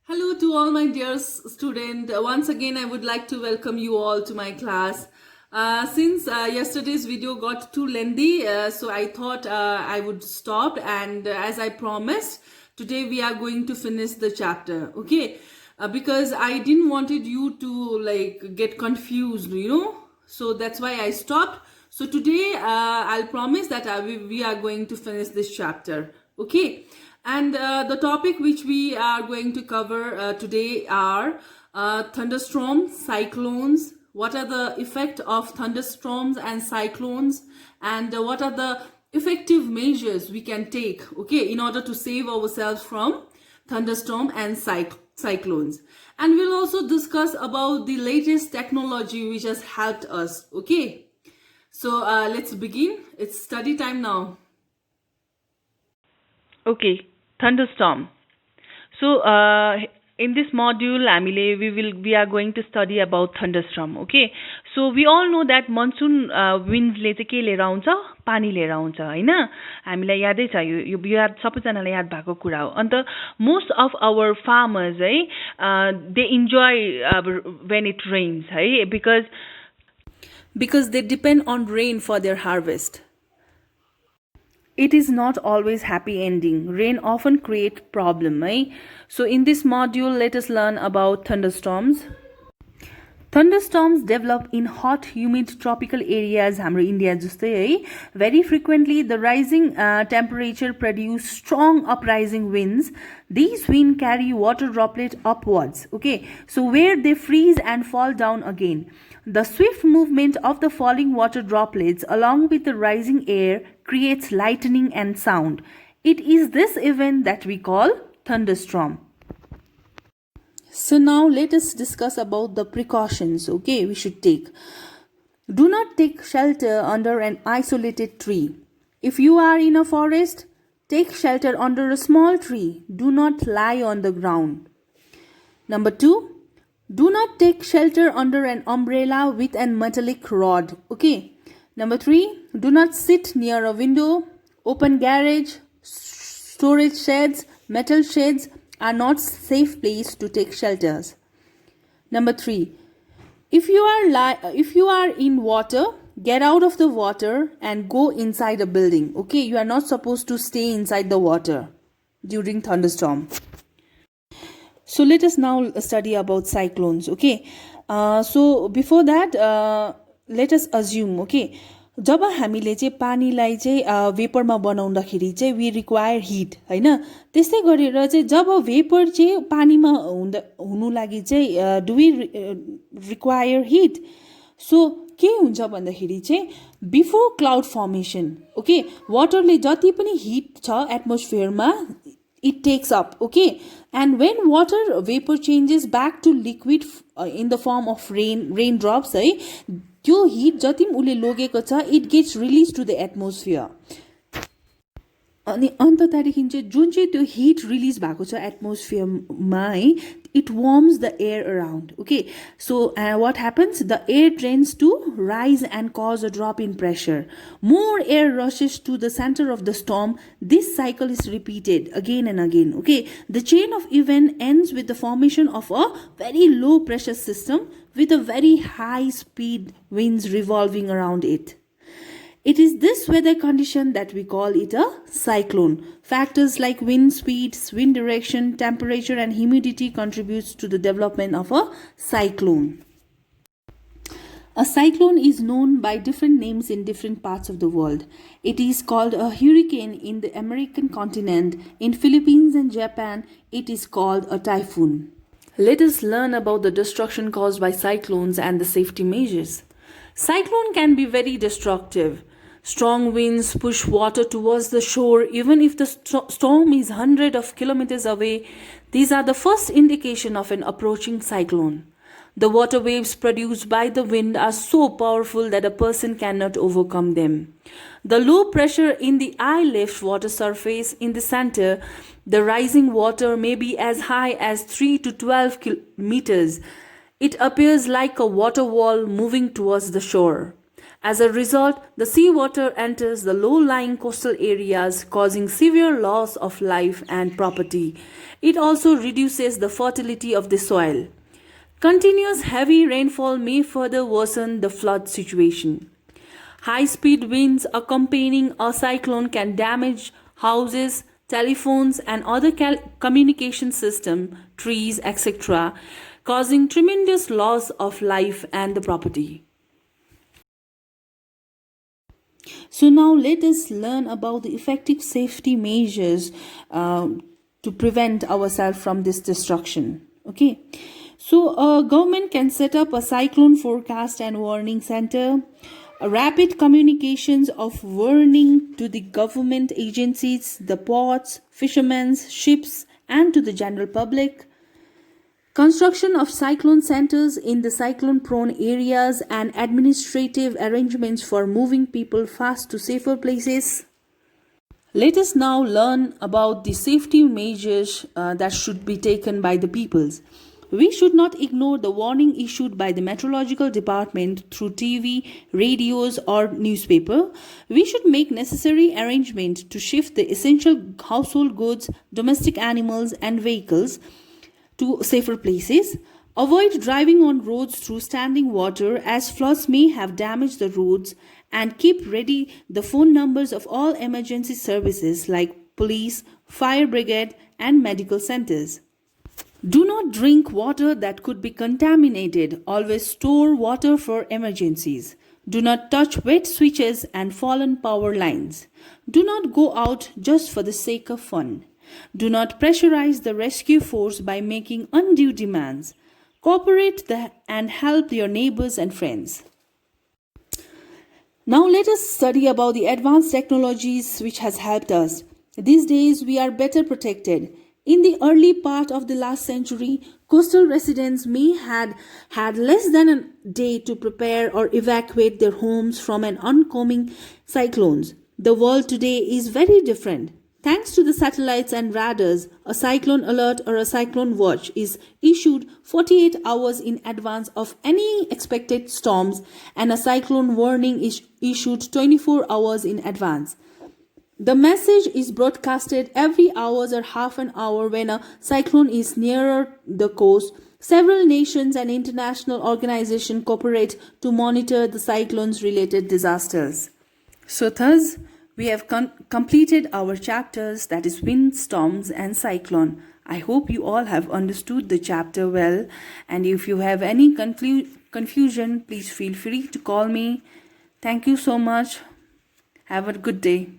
Hello to all my dear student. Once again, I would like to welcome you all to my class. Since yesterday's video got too lengthy, so I thought I would stop. And as I promised, today we are going to finish the chapter. Okay, because I didn't wanted you to like get confused. So that's why I stopped. So today I'll promise that we are going to finish this chapter. Okay. And the topic which we are going to cover today are thunderstorms, cyclones. What are the effect of thunderstorms and cyclones, and what are the effective measures we can take, okay, in order to save ourselves from thunderstorm and cyclones. And we'll also discuss about the latest technology which has helped us. Okay, so let's begin. It's study time now. Okay, thunderstorm. So, in this module, हामीले we are going to study about thunderstorm. Okay, so we all know that monsoon winds ले चाहिँ के लिएर आउँछ, पानी लिएर आउँछ, हैन? हामीलाई यादै छ यो याद सबैजनालाई याद भएको कुरा हो. अन्त most of our farmers they enjoy when it rains, है, because they depend on rain for their harvest. It is not always happy ending. Rain often creates problem, eh? So in this module, let us learn about thunderstorms. Thunderstorms develop in hot, humid tropical areas, हाम्रो India जस्तै है. Very frequently, the rising temperature produce strong uprising winds. These winds carry water droplet upwards, okay? So where they freeze and fall down again. The swift movement of the falling water droplets along with the rising air creates lightning and sound. It is this event that we call thunderstorm. So now let us discuss about the precautions, okay, we should take. Do not take shelter under an isolated tree. If you are in a forest, take shelter under a small tree. Do not lie on the ground. Number 2, do not take shelter under an umbrella with a metallic rod, okay. Number 3, do not sit near a window. Open garage, storage sheds, metal sheds are not safe place to take shelters. Number 3, if you are in water, get out of the water and go inside a building, okay. You are not supposed to stay inside the water during thunderstorm. So let us now study about cyclones, okay. So before that, let us assume, okay, जब हामीले चाहिँ पानीलाई चाहिँ भेपरमा बनाउँदाखेरि चाहिँ we require hit, हैन? त्यस्तै गरेर चाहिँ जब भेपर चाहिँ पानीमा हुनु लागि चाहिँ डु वी रिक्वायर हिट. सो के हुन्छ भन्दाखेरि चाहिँ बिफोर क्लाउड फर्मेसन, ओके, वाटरले जति पनि हिट छ एटमोस्फियरमा it takes up, okay, and when water vapor changes back to liquid in the form of raindrops, त्यो हिट जति पनि उले लगेको छ it gets released to the atmosphere. अनि अन्त त्यहाँदेखि चाहिँ जुन चाहिँ त्यो हिट रिलिज भएको छ एटमोस्फियरमा है, it warms the air around, okay. So what happens, the air tends to rise and cause a drop in pressure. More air rushes to the center of the storm. This cycle is repeated again and again, okay. The chain of event ends with the formation of a very low pressure system with a very high speed winds revolving around it. It is this weather condition that we call it a cyclone. Factors like wind speeds, wind direction, temperature and humidity contributes to the development of a cyclone. A cyclone is known by different names in different parts of the world. It is called a hurricane in the American continent. In Philippines and Japan, it is called a typhoon. Let us learn about the destruction caused by cyclones and the safety measures. Cyclone can be very destructive. Strong winds push water towards the shore even if the storm is hundreds of kilometers away. These are the first indication of an approaching cyclone. The water waves produced by the wind are so powerful that a person cannot overcome them. The low pressure in the eye lifts water surface in the center. The rising water may be as high as 3 to 12 meters. It appears like a water wall moving towards the shore. As a result, the seawater enters the low-lying coastal areas, causing severe loss of life and property. It also reduces the fertility of the soil. Continuous heavy rainfall may further worsen the flood situation. High-speed winds accompanying a cyclone can damage houses, telephones, and other communication system, trees, etc., causing tremendous loss of life and the property. So now let us learn about the effective safety measures to prevent ourselves from this destruction. Okay. So government can set up a cyclone forecast and warning center, a rapid communications of warning to the government agencies, the ports, fishermen, ships, and to the general public. Construction of cyclone centers in the cyclone prone areas and administrative arrangements for moving people fast to safer places. Let us now learn about the safety measures that should be taken by the peoples. We should not ignore the warning issued by the meteorological department through TV, radios, or newspaper. We should make necessary arrangements to shift the essential household goods, domestic animals, and vehicles to safer places. Avoid driving on roads through standing water as floods may have damaged the roads, and keep ready the phone numbers of all emergency services like police, fire brigade, and medical centers. Do not drink water that could be contaminated. Always store water for emergencies. Do not touch wet switches and fallen power lines. Do not go out just for the sake of fun. Do not pressurize the rescue force by making undue demands. Cooperate and help your neighbors and friends. Now let us study about the advanced technologies which has helped us. These days we are better protected. In the early part of the last century, coastal residents may had less than a day to prepare or evacuate their homes from an oncoming cyclones. The world today is very different. Thanks to the satellites and radars, a cyclone alert or a cyclone watch is issued 48 hours in advance of any expected storms, and a cyclone warning is issued 24 hours in advance. The message is broadcasted every hour or half an hour when a cyclone is nearer the coast. Several nations and international organizations cooperate to monitor the cyclones related disasters. So thus, we have completed our chapters, that is wind, storms and cyclone. I hope you all have understood the chapter well, and if you have any confusion, please feel free to call me. Thank you so much. Have a good day.